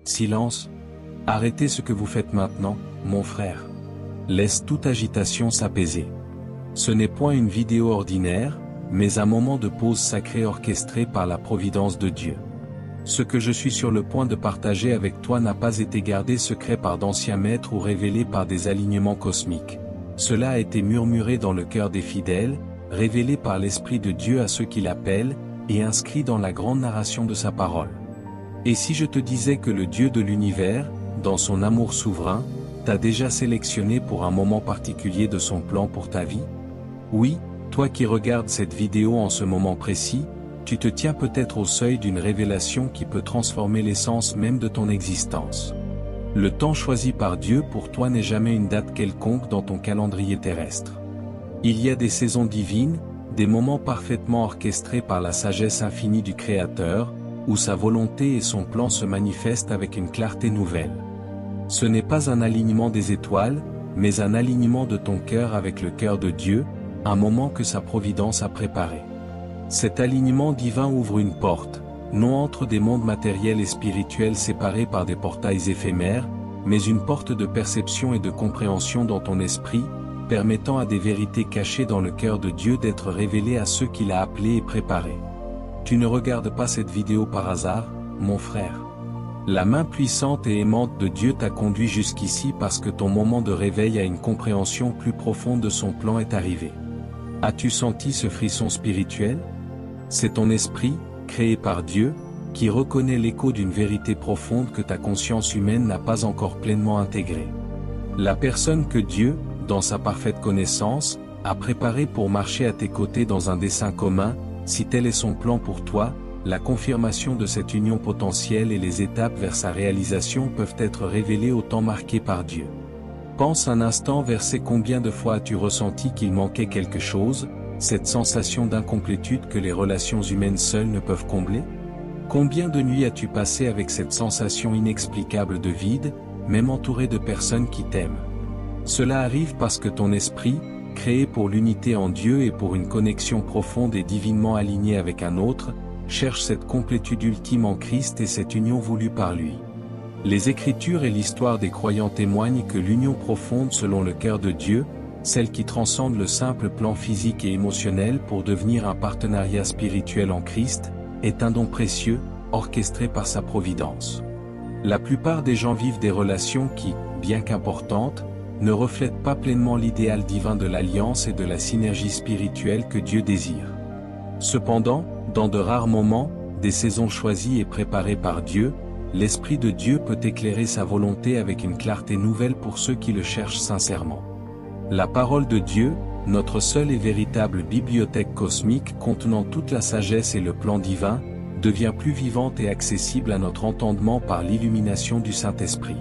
Silence. Arrêtez ce que vous faites maintenant, mon frère. Laisse toute agitation s'apaiser. Ce n'est point une vidéo ordinaire, mais un moment de pause sacrée orchestré par la providence de Dieu. Ce que je suis sur le point de partager avec toi n'a pas été gardé secret par d'anciens maîtres ou révélé par des alignements cosmiques. Cela a été murmuré dans le cœur des fidèles, révélé par l'Esprit de Dieu à ceux qui l'appellent, et inscrit dans la grande narration de sa parole. Et si je te disais que le Dieu de l'univers, dans son amour souverain, t'a déjà sélectionné pour un moment particulier de son plan pour ta vie? Oui, toi qui regardes cette vidéo en ce moment précis, tu te tiens peut-être au seuil d'une révélation qui peut transformer l'essence même de ton existence. Le temps choisi par Dieu pour toi n'est jamais une date quelconque dans ton calendrier terrestre. Il y a des saisons divines, des moments parfaitement orchestrés par la sagesse infinie du Créateur, où sa volonté et son plan se manifestent avec une clarté nouvelle. Ce n'est pas un alignement des étoiles, mais un alignement de ton cœur avec le cœur de Dieu, un moment que sa providence a préparé. Cet alignement divin ouvre une porte, non entre des mondes matériels et spirituels séparés par des portails éphémères, mais une porte de perception et de compréhension dans ton esprit, permettant à des vérités cachées dans le cœur de Dieu d'être révélées à ceux qu'il a appelés et préparés. Tu ne regardes pas cette vidéo par hasard, mon frère. La main puissante et aimante de Dieu t'a conduit jusqu'ici parce que ton moment de réveil à une compréhension plus profonde de son plan est arrivé. As-tu senti ce frisson spirituel? C'est ton esprit, créé par Dieu, qui reconnaît l'écho d'une vérité profonde que ta conscience humaine n'a pas encore pleinement intégrée. La personne que Dieu, dans sa parfaite connaissance, a préparée pour marcher à tes côtés dans un dessein commun, si tel est son plan pour toi, la confirmation de cette union potentielle et les étapes vers sa réalisation peuvent être révélées au temps marqué par Dieu. Pense un instant vers ces combien de fois as-tu ressenti qu'il manquait quelque chose, cette sensation d'incomplétude que les relations humaines seules ne peuvent combler? Combien de nuits as-tu passé avec cette sensation inexplicable de vide, même entouré de personnes qui t'aiment? Cela arrive parce que ton esprit, créé pour l'unité en Dieu et pour une connexion profonde et divinement alignée avec un autre, cherche cette complétude ultime en Christ et cette union voulue par lui. Les Écritures et l'histoire des croyants témoignent que l'union profonde selon le cœur de Dieu, celle qui transcende le simple plan physique et émotionnel pour devenir un partenariat spirituel en Christ, est un don précieux, orchestré par sa providence. La plupart des gens vivent des relations qui, bien qu'importantes, ne reflètent pas pleinement l'idéal divin de l'alliance et de la synergie spirituelle que Dieu désire. Cependant, dans de rares moments, des saisons choisies et préparées par Dieu, l'Esprit de Dieu peut éclairer sa volonté avec une clarté nouvelle pour ceux qui le cherchent sincèrement. La parole de Dieu, notre seule et véritable bibliothèque cosmique contenant toute la sagesse et le plan divin, devient plus vivante et accessible à notre entendement par l'illumination du Saint-Esprit.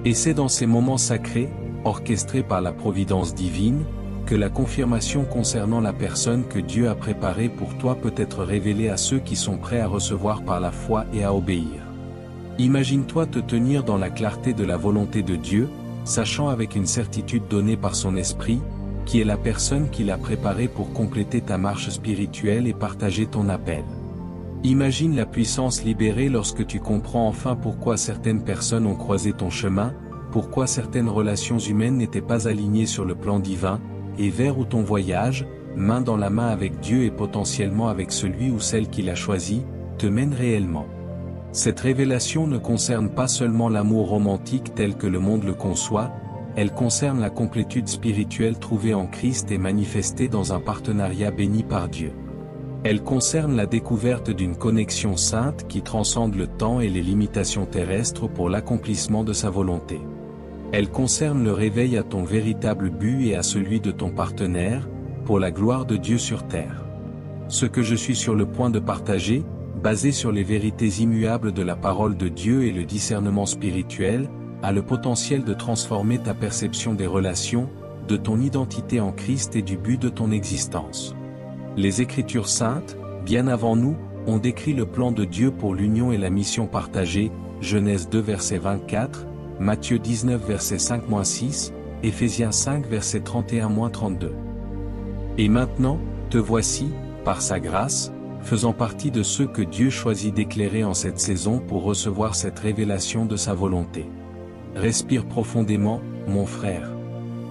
Et c'est dans ces moments sacrés, orchestrés par la providence divine, que la confirmation concernant la personne que Dieu a préparée pour toi peut être révélée à ceux qui sont prêts à recevoir par la foi et à obéir. Imagine-toi te tenir dans la clarté de la volonté de Dieu, sachant avec une certitude donnée par son esprit, qui est la personne qu'il a préparée pour compléter ta marche spirituelle et partager ton appel. Imagine la puissance libérée lorsque tu comprends enfin pourquoi certaines personnes ont croisé ton chemin, pourquoi certaines relations humaines n'étaient pas alignées sur le plan divin, et vers où ton voyage, main dans la main avec Dieu et potentiellement avec celui ou celle qu'il a choisi, te mène réellement. Cette révélation ne concerne pas seulement l'amour romantique tel que le monde le conçoit, elle concerne la complétude spirituelle trouvée en Christ et manifestée dans un partenariat béni par Dieu. Elle concerne la découverte d'une connexion sainte qui transcende le temps et les limitations terrestres pour l'accomplissement de sa volonté. Elle concerne le réveil à ton véritable but et à celui de ton partenaire, pour la gloire de Dieu sur terre. Ce que je suis sur le point de partager, basé sur les vérités immuables de la parole de Dieu et le discernement spirituel, a le potentiel de transformer ta perception des relations, de ton identité en Christ et du but de ton existence. Les Écritures saintes, bien avant nous, ont décrit le plan de Dieu pour l'union et la mission partagée, Genèse 2 verset 24, Matthieu 19 verset 5-6, Éphésiens 5 verset 31-32. Et maintenant, te voici, par sa grâce, faisant partie de ceux que Dieu choisit d'éclairer en cette saison pour recevoir cette révélation de sa volonté. Respire profondément, mon frère.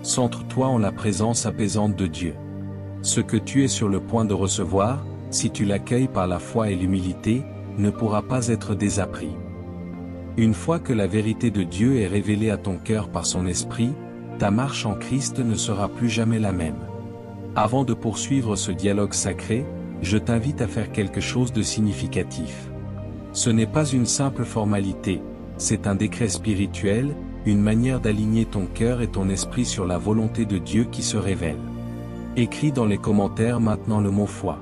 Centre-toi en la présence apaisante de Dieu. Ce que tu es sur le point de recevoir, si tu l'accueilles par la foi et l'humilité, ne pourra pas être désappris. Une fois que la vérité de Dieu est révélée à ton cœur par son esprit, ta marche en Christ ne sera plus jamais la même. Avant de poursuivre ce dialogue sacré, je t'invite à faire quelque chose de significatif. Ce n'est pas une simple formalité, c'est un décret spirituel, une manière d'aligner ton cœur et ton esprit sur la volonté de Dieu qui se révèle. Écris dans les commentaires maintenant le mot foi.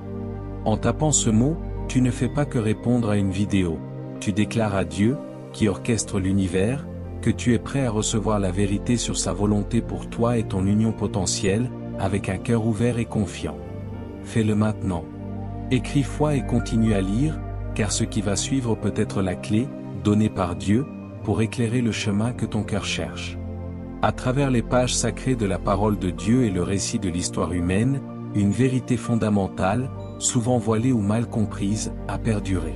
En tapant ce mot, tu ne fais pas que répondre à une vidéo, tu déclares à Dieu, qui orchestre l'univers, que tu es prêt à recevoir la vérité sur sa volonté pour toi et ton union potentielle, avec un cœur ouvert et confiant. Fais-le maintenant. Écris foi et continue à lire, car ce qui va suivre peut être la clé, donnée par Dieu, pour éclairer le chemin que ton cœur cherche. À travers les pages sacrées de la parole de Dieu et le récit de l'histoire humaine, une vérité fondamentale, souvent voilée ou mal comprise, a perduré.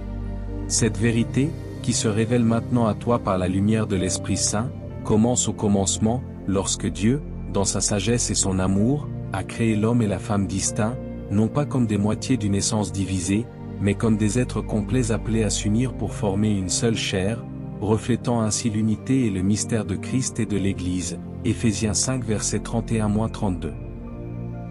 Cette vérité, qui se révèle maintenant à toi par la lumière de l'Esprit Saint, commence au commencement, lorsque Dieu, dans sa sagesse et son amour, a créé l'homme et la femme distincts, non pas comme des moitiés d'une essence divisée, mais comme des êtres complets appelés à s'unir pour former une seule chair, reflétant ainsi l'unité et le mystère de Christ et de l'Église. Éphésiens 5 verset 31-32.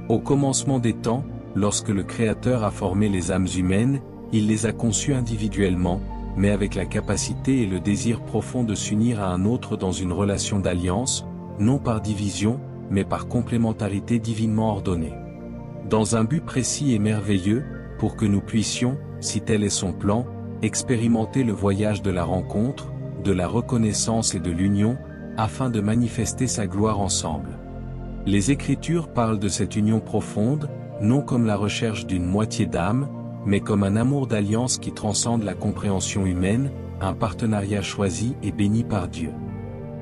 Au commencement des temps, lorsque le Créateur a formé les âmes humaines, il les a conçues individuellement, mais avec la capacité et le désir profond de s'unir à un autre dans une relation d'alliance, non par division, mais par complémentarité divinement ordonnée. Dans un but précis et merveilleux, pour que nous puissions, si tel est son plan, expérimenter le voyage de la rencontre, de la reconnaissance et de l'union, afin de manifester sa gloire ensemble. Les Écritures parlent de cette union profonde, non comme la recherche d'une moitié d'âme, mais comme un amour d'alliance qui transcende la compréhension humaine, un partenariat choisi et béni par Dieu.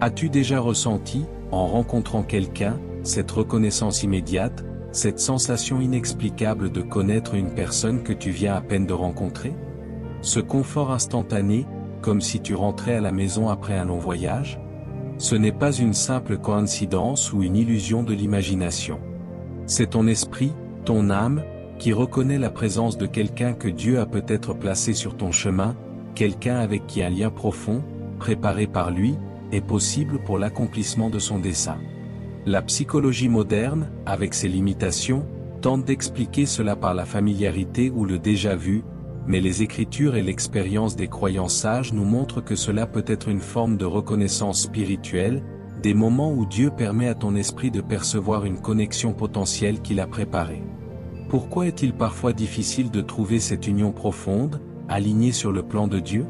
As-tu déjà ressenti, en rencontrant quelqu'un, cette reconnaissance immédiate, cette sensation inexplicable de connaître une personne que tu viens à peine de rencontrer? Ce confort instantané, comme si tu rentrais à la maison après un long voyage? Ce n'est pas une simple coïncidence ou une illusion de l'imagination. C'est ton esprit, ton âme, qui reconnaît la présence de quelqu'un que Dieu a peut-être placé sur ton chemin, quelqu'un avec qui un lien profond, préparé par lui, est possible pour l'accomplissement de son dessein. La psychologie moderne, avec ses limitations, tente d'expliquer cela par la familiarité ou le déjà-vu, mais les Écritures et l'expérience des croyants sages nous montrent que cela peut être une forme de reconnaissance spirituelle, des moments où Dieu permet à ton esprit de percevoir une connexion potentielle qu'il a préparée. Pourquoi est-il parfois difficile de trouver cette union profonde, alignée sur le plan de Dieu?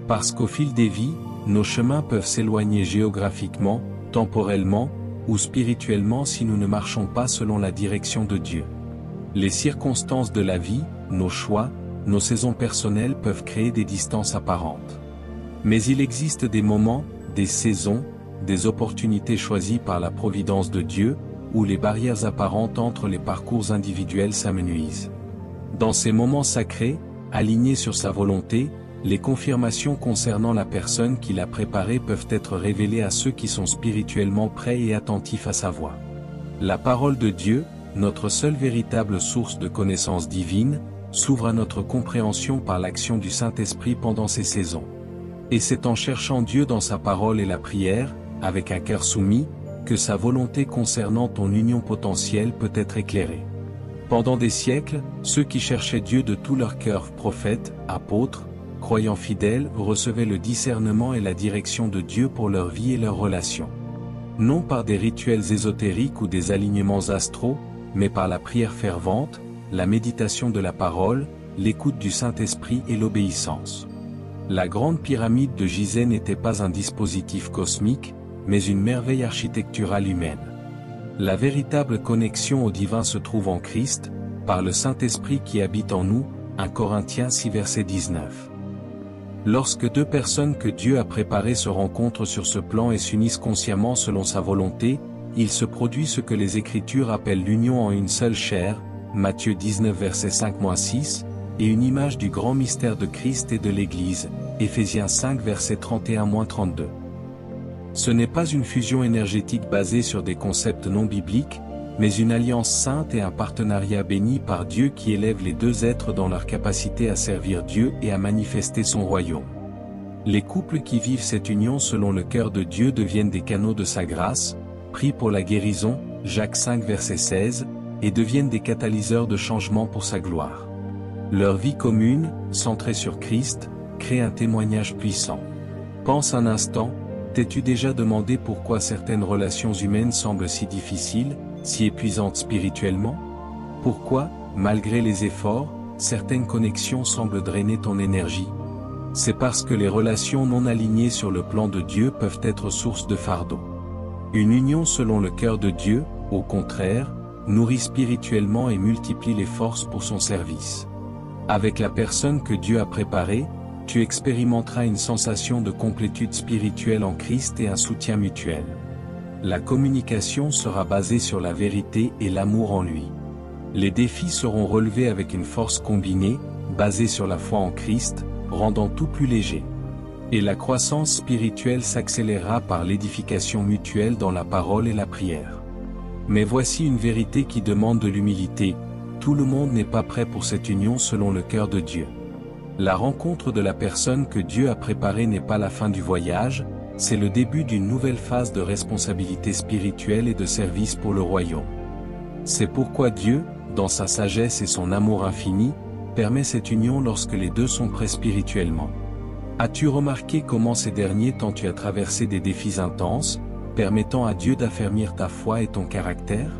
Parce qu'au fil des vies, nos chemins peuvent s'éloigner géographiquement, temporellement, ou spirituellement si nous ne marchons pas selon la direction de Dieu. Les circonstances de la vie, nos choix, nos saisons personnelles peuvent créer des distances apparentes. Mais il existe des moments, des saisons, des opportunités choisies par la providence de Dieu, où les barrières apparentes entre les parcours individuels s'amenuisent. Dans ces moments sacrés, alignés sur sa volonté, les confirmations concernant la personne qu'il a préparée peuvent être révélées à ceux qui sont spirituellement prêts et attentifs à sa voix. La parole de Dieu, notre seule véritable source de connaissance divine, s'ouvre à notre compréhension par l'action du Saint-Esprit pendant ces saisons. Et c'est en cherchant Dieu dans sa parole et la prière, avec un cœur soumis, que sa volonté concernant ton union potentielle peut être éclairée. Pendant des siècles, ceux qui cherchaient Dieu de tout leur cœur, prophètes, apôtres, croyants fidèles, recevaient le discernement et la direction de Dieu pour leur vie et leurs relations. Non par des rituels ésotériques ou des alignements astraux, mais par la prière fervente, la méditation de la parole, l'écoute du Saint-Esprit et l'obéissance. La grande pyramide de Gizeh n'était pas un dispositif cosmique, mais une merveille architecturale humaine. La véritable connexion au divin se trouve en Christ, par le Saint-Esprit qui habite en nous, 1 Corinthiens 6 verset 19. Lorsque deux personnes que Dieu a préparées se rencontrent sur ce plan et s'unissent consciemment selon sa volonté, il se produit ce que les Écritures appellent l'union en une seule chair, Matthieu 19 verset 5-6, et une image du grand mystère de Christ et de l'Église, Éphésiens 5 verset 31-32. Ce n'est pas une fusion énergétique basée sur des concepts non bibliques, mais une alliance sainte et un partenariat béni par Dieu qui élève les deux êtres dans leur capacité à servir Dieu et à manifester son royaume. Les couples qui vivent cette union selon le cœur de Dieu deviennent des canaux de sa grâce, prient pour la guérison, Jacques 5 verset 16, et deviennent des catalyseurs de changement pour sa gloire. Leur vie commune, centrée sur Christ, crée un témoignage puissant. Pense un instant, t'es-tu déjà demandé pourquoi certaines relations humaines semblent si difficiles, si épuisantes spirituellement? Pourquoi, malgré les efforts, certaines connexions semblent drainer ton énergie? C'est parce que les relations non alignées sur le plan de Dieu peuvent être source de fardeau. Une union selon le cœur de Dieu, au contraire, nourrit spirituellement et multiplie les forces pour son service. Avec la personne que Dieu a préparée, tu expérimenteras une sensation de complétude spirituelle en Christ et un soutien mutuel. La communication sera basée sur la vérité et l'amour en lui. Les défis seront relevés avec une force combinée, basée sur la foi en Christ, rendant tout plus léger. Et la croissance spirituelle s'accélérera par l'édification mutuelle dans la parole et la prière. Mais voici une vérité qui demande de l'humilité, tout le monde n'est pas prêt pour cette union selon le cœur de Dieu. La rencontre de la personne que Dieu a préparée n'est pas la fin du voyage, c'est le début d'une nouvelle phase de responsabilité spirituelle et de service pour le royaume. C'est pourquoi Dieu, dans sa sagesse et son amour infini, permet cette union lorsque les deux sont prêts spirituellement. As-tu remarqué comment ces derniers temps tu as traversé des défis intenses, permettant à Dieu d'affermir ta foi et ton caractère?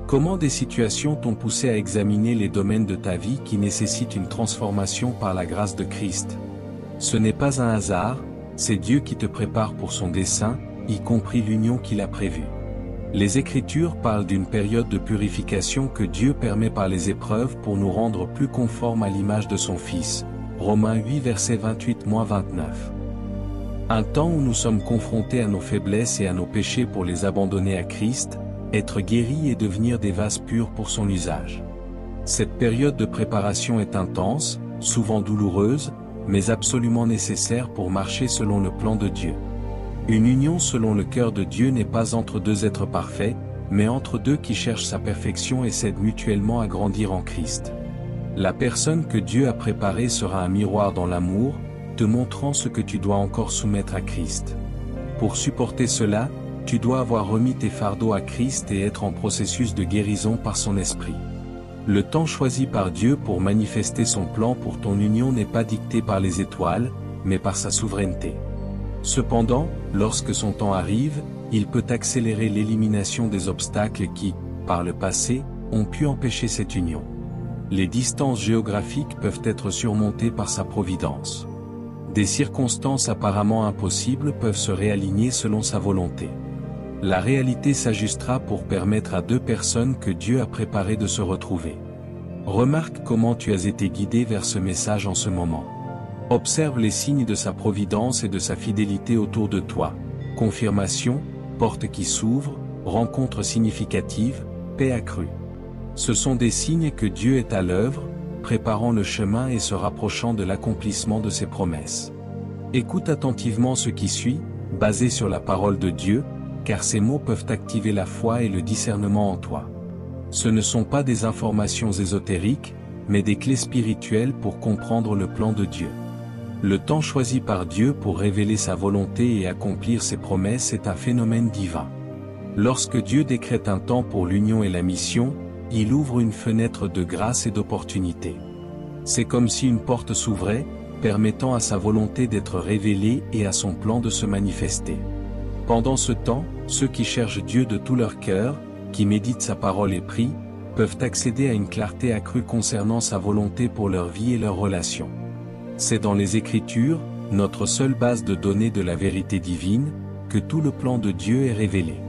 Comment des situations t'ont poussé à examiner les domaines de ta vie qui nécessitent une transformation par la grâce de Christ? Ce n'est pas un hasard, c'est Dieu qui te prépare pour son dessein, y compris l'union qu'il a prévue. Les Écritures parlent d'une période de purification que Dieu permet par les épreuves pour nous rendre plus conformes à l'image de son Fils. Romains 8 verset 28-29. Un temps où nous sommes confrontés à nos faiblesses et à nos péchés pour les abandonner à Christ, être guéris et devenir des vases purs pour son usage. Cette période de préparation est intense, souvent douloureuse, mais absolument nécessaire pour marcher selon le plan de Dieu. Une union selon le cœur de Dieu n'est pas entre deux êtres parfaits, mais entre deux qui cherchent sa perfection et s'aident mutuellement à grandir en Christ. La personne que Dieu a préparée sera un miroir dans l'amour, te montrant ce que tu dois encore soumettre à Christ. Pour supporter cela, tu dois avoir remis tes fardeaux à Christ et être en processus de guérison par son esprit. Le temps choisi par Dieu pour manifester son plan pour ton union n'est pas dicté par les étoiles, mais par sa souveraineté. Cependant, lorsque son temps arrive, il peut accélérer l'élimination des obstacles qui, par le passé, ont pu empêcher cette union. Les distances géographiques peuvent être surmontées par sa providence. Des circonstances apparemment impossibles peuvent se réaligner selon sa volonté. La réalité s'ajustera pour permettre à deux personnes que Dieu a préparées de se retrouver. Remarque comment tu as été guidé vers ce message en ce moment. Observe les signes de sa providence et de sa fidélité autour de toi. Confirmation, porte qui s'ouvre, rencontre significative, paix accrue. Ce sont des signes que Dieu est à l'œuvre, préparant le chemin et se rapprochant de l'accomplissement de ses promesses. Écoute attentivement ce qui suit, basé sur la parole de Dieu, car ces mots peuvent activer la foi et le discernement en toi. Ce ne sont pas des informations ésotériques, mais des clés spirituelles pour comprendre le plan de Dieu. Le temps choisi par Dieu pour révéler sa volonté et accomplir ses promesses est un phénomène divin. Lorsque Dieu décrète un temps pour l'union et la mission, il ouvre une fenêtre de grâce et d'opportunité. C'est comme si une porte s'ouvrait, permettant à sa volonté d'être révélée et à son plan de se manifester. Pendant ce temps, ceux qui cherchent Dieu de tout leur cœur, qui méditent sa parole et prient, peuvent accéder à une clarté accrue concernant sa volonté pour leur vie et leurs relations. C'est dans les Écritures, notre seule base de données de la vérité divine, que tout le plan de Dieu est révélé.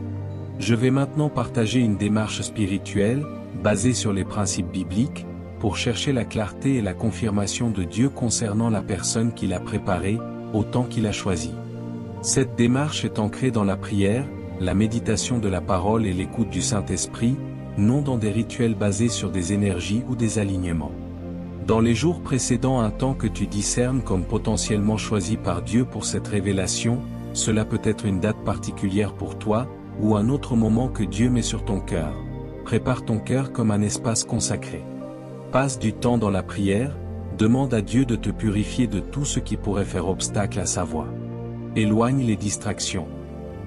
Je vais maintenant partager une démarche spirituelle, basée sur les principes bibliques, pour chercher la clarté et la confirmation de Dieu concernant la personne qu'il a préparée, au temps qu'il a choisi. Cette démarche est ancrée dans la prière, la méditation de la parole et l'écoute du Saint-Esprit, non dans des rituels basés sur des énergies ou des alignements. Dans les jours précédant un temps que tu discernes comme potentiellement choisi par Dieu pour cette révélation, cela peut être une date particulière pour toi, ou un autre moment que Dieu met sur ton cœur. Prépare ton cœur comme un espace consacré. Passe du temps dans la prière, demande à Dieu de te purifier de tout ce qui pourrait faire obstacle à sa voix. Éloigne les distractions.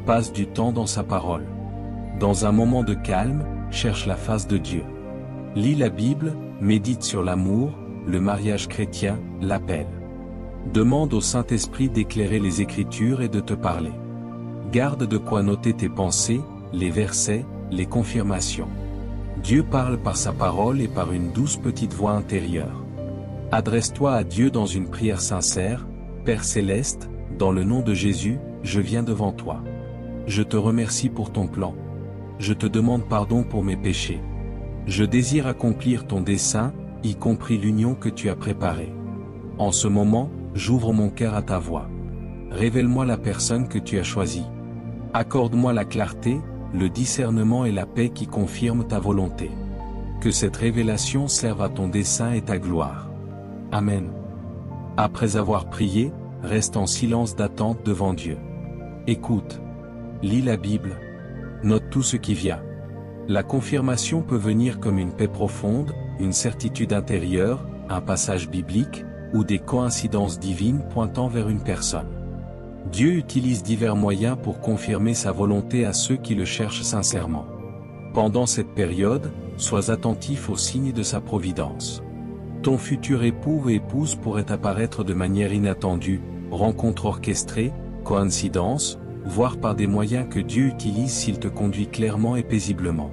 Passe du temps dans sa parole. Dans un moment de calme, cherche la face de Dieu. Lis la Bible, médite sur l'amour, le mariage chrétien, l'appel. Demande au Saint-Esprit d'éclairer les Écritures et de te parler. Garde de quoi noter tes pensées, les versets, les confirmations. Dieu parle par sa parole et par une douce petite voix intérieure. Adresse-toi à Dieu dans une prière sincère. Père céleste, dans le nom de Jésus, je viens devant toi. Je te remercie pour ton plan. Je te demande pardon pour mes péchés. Je désire accomplir ton dessein, y compris l'union que tu as préparée. En ce moment, j'ouvre mon cœur à ta voix. Révèle-moi la personne que tu as choisie. Accorde-moi la clarté, le discernement et la paix qui confirment ta volonté. Que cette révélation serve à ton dessein et ta gloire. Amen. Après avoir prié, reste en silence d'attente devant Dieu. Écoute. Lis la Bible. Note tout ce qui vient. La confirmation peut venir comme une paix profonde, une certitude intérieure, un passage biblique, ou des coïncidences divines pointant vers une personne. Dieu utilise divers moyens pour confirmer sa volonté à ceux qui le cherchent sincèrement. Pendant cette période, sois attentif aux signes de sa providence. Ton futur époux ou épouse pourrait apparaître de manière inattendue, rencontre orchestrée, coïncidence, voire par des moyens que Dieu utilise s'il te conduit clairement et paisiblement.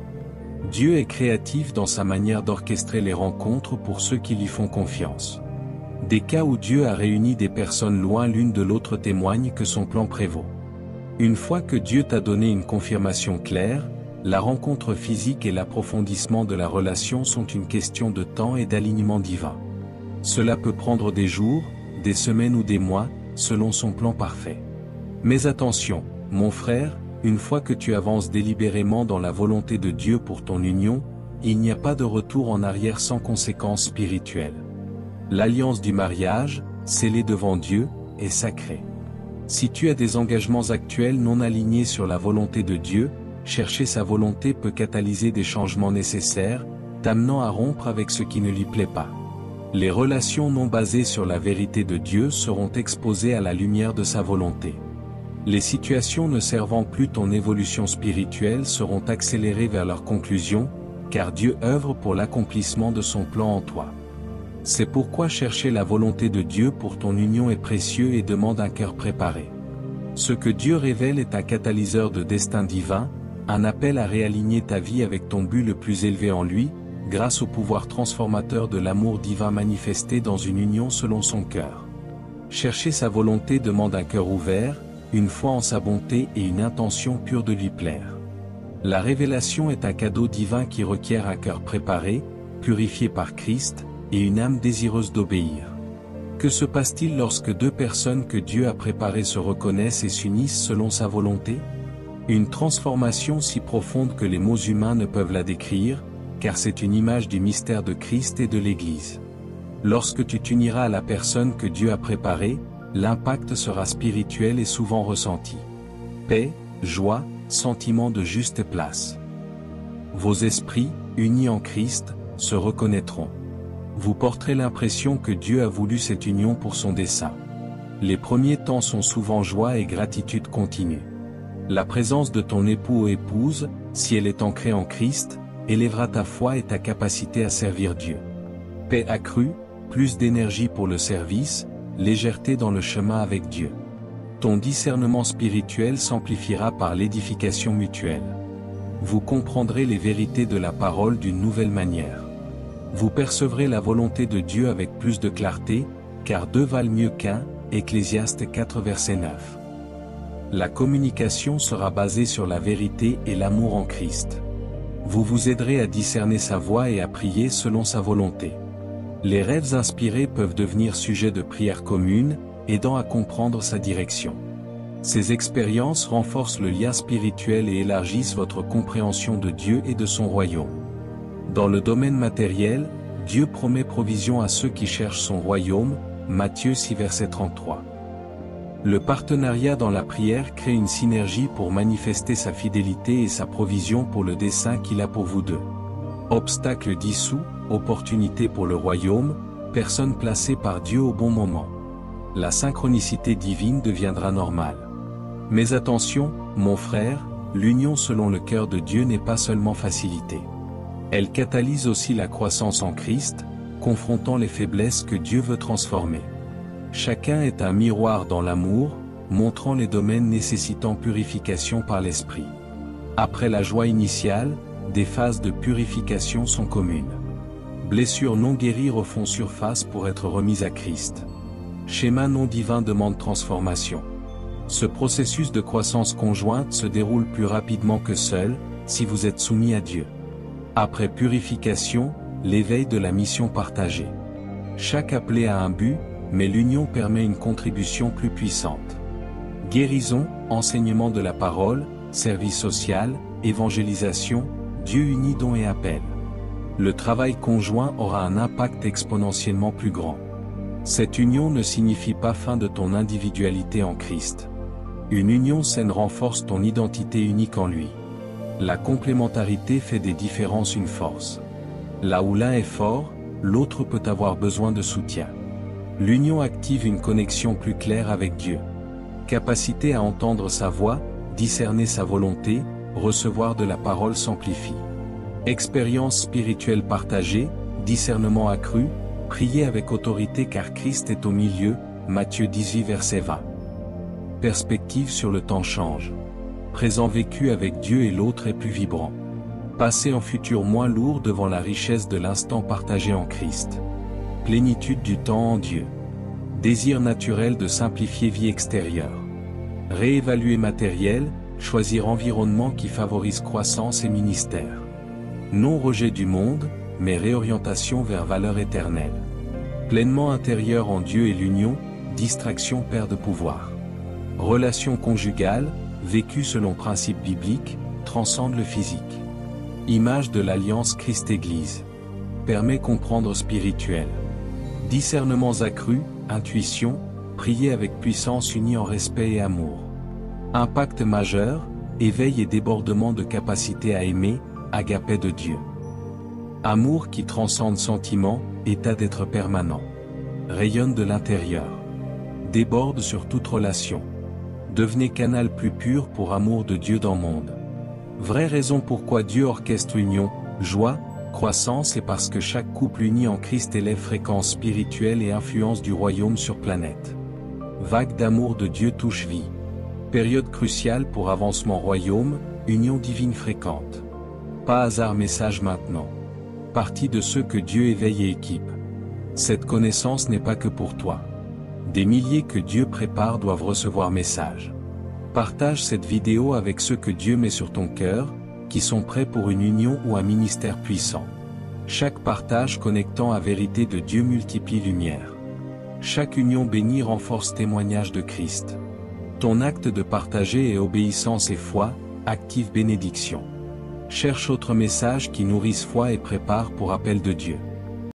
Dieu est créatif dans sa manière d'orchestrer les rencontres pour ceux qui lui font confiance. Des cas où Dieu a réuni des personnes loin l'une de l'autre témoignent que son plan prévaut. Une fois que Dieu t'a donné une confirmation claire, la rencontre physique et l'approfondissement de la relation sont une question de temps et d'alignement divin. Cela peut prendre des jours, des semaines ou des mois, selon son plan parfait. Mais attention, mon frère, une fois que tu avances délibérément dans la volonté de Dieu pour ton union, il n'y a pas de retour en arrière sans conséquences spirituelles. L'alliance du mariage, scellée devant Dieu, est sacrée. Si tu as des engagements actuels non alignés sur la volonté de Dieu, chercher sa volonté peut catalyser des changements nécessaires, t'amenant à rompre avec ce qui ne lui plaît pas. Les relations non basées sur la vérité de Dieu seront exposées à la lumière de sa volonté. Les situations ne servant plus ton évolution spirituelle seront accélérées vers leur conclusion, car Dieu œuvre pour l'accomplissement de son plan en toi. C'est pourquoi chercher la volonté de Dieu pour ton union est précieux et demande un cœur préparé. Ce que Dieu révèle est un catalyseur de destin divin, un appel à réaligner ta vie avec ton but le plus élevé en lui, grâce au pouvoir transformateur de l'amour divin manifesté dans une union selon son cœur. Chercher sa volonté demande un cœur ouvert, une foi en sa bonté et une intention pure de lui plaire. La révélation est un cadeau divin qui requiert un cœur préparé, purifié par Christ, et une âme désireuse d'obéir. Que se passe-t-il lorsque deux personnes que Dieu a préparées se reconnaissent et s'unissent selon sa volonté? Une transformation si profonde que les mots humains ne peuvent la décrire, car c'est une image du mystère de Christ et de l'Église. Lorsque tu t'uniras à la personne que Dieu a préparée, l'impact sera spirituel et souvent ressenti. Paix, joie, sentiment de juste place. Vos esprits, unis en Christ, se reconnaîtront. Vous porterez l'impression que Dieu a voulu cette union pour son dessein. Les premiers temps sont souvent joie et gratitude continue. La présence de ton époux ou épouse, si elle est ancrée en Christ, élèvera ta foi et ta capacité à servir Dieu. Paix accrue, plus d'énergie pour le service, légèreté dans le chemin avec Dieu. Ton discernement spirituel s'amplifiera par l'édification mutuelle. Vous comprendrez les vérités de la parole d'une nouvelle manière. Vous percevrez la volonté de Dieu avec plus de clarté, car deux valent mieux qu'un, Ecclésiaste 4 verset 9. La communication sera basée sur la vérité et l'amour en Christ. Vous vous aiderez à discerner sa voix et à prier selon sa volonté. Les rêves inspirés peuvent devenir sujet de prière commune, aidant à comprendre sa direction. Ces expériences renforcent le lien spirituel et élargissent votre compréhension de Dieu et de son royaume. Dans le domaine matériel, Dieu promet provision à ceux qui cherchent son royaume, Matthieu 6 verset 33. Le partenariat dans la prière crée une synergie pour manifester sa fidélité et sa provision pour le dessein qu'il a pour vous deux. Obstacle dissous, opportunité pour le royaume, personne placée par Dieu au bon moment. La synchronicité divine deviendra normale. Mais attention, mon frère, l'union selon le cœur de Dieu n'est pas seulement facilitée. Elle catalyse aussi la croissance en Christ, confrontant les faiblesses que Dieu veut transformer. Chacun est un miroir dans l'amour, montrant les domaines nécessitant purification par l'esprit. Après la joie initiale, des phases de purification sont communes. Blessures non guéries refont surface pour être remises à Christ. Schéma non divin demande transformation. Ce processus de croissance conjointe se déroule plus rapidement que seul, si vous êtes soumis à Dieu. Après purification, l'éveil de la mission partagée. Chaque appelé a un but, mais l'union permet une contribution plus puissante. Guérison, enseignement de la parole, service social, évangélisation, Dieu unit don et appel. Le travail conjoint aura un impact exponentiellement plus grand. Cette union ne signifie pas fin de ton individualité en Christ. Une union saine renforce ton identité unique en lui. La complémentarité fait des différences une force. Là où l'un est fort, l'autre peut avoir besoin de soutien. L'union active une connexion plus claire avec Dieu. Capacité à entendre sa voix, discerner sa volonté, recevoir de la parole s'amplifie. Expérience spirituelle partagée, discernement accru, prier avec autorité car Christ est au milieu, Matthieu 18 verset 20. Perspective sur le temps change. Présent vécu avec Dieu et l'autre est plus vibrant. Passé en futur moins lourd devant la richesse de l'instant partagé en Christ. Plénitude du temps en Dieu. Désir naturel de simplifier vie extérieure. Réévaluer matériel, choisir environnement qui favorise croissance et ministère. Non rejet du monde, mais réorientation vers valeurs éternelles. Pleinement intérieur en Dieu et l'union, distraction perd de pouvoir. Relation conjugale, vécue selon principes bibliques, transcende le physique. Image de l'alliance Christ-Église. Permet comprendre spirituel. Discernements accrus, intuition, prier avec puissance unie en respect et amour. Impact majeur, éveil et débordement de capacité à aimer, agapé de Dieu. Amour qui transcende sentiment, état d'être permanent. Rayonne de l'intérieur. Déborde sur toute relation. Devenez canal plus pur pour amour de Dieu dans le monde. Vraie raison pourquoi Dieu orchestre union, joie, croissance et parce que chaque couple uni en Christ élève fréquence spirituelle et influence du royaume sur planète. Vague d'amour de Dieu touche vie. Période cruciale pour avancement royaume, union divine fréquente. Pas hasard message maintenant. Partie de ceux que Dieu éveille et équipe. Cette connaissance n'est pas que pour toi. Des milliers que Dieu prépare doivent recevoir message. Partage cette vidéo avec ceux que Dieu met sur ton cœur, qui sont prêts pour une union ou un ministère puissant. Chaque partage connectant à vérité de Dieu multiplie lumière. Chaque union bénie renforce témoignage de Christ. Ton acte de partager et obéissance et foi, active bénédiction. Cherche autre message qui nourrisse foi et prépare pour appel de Dieu.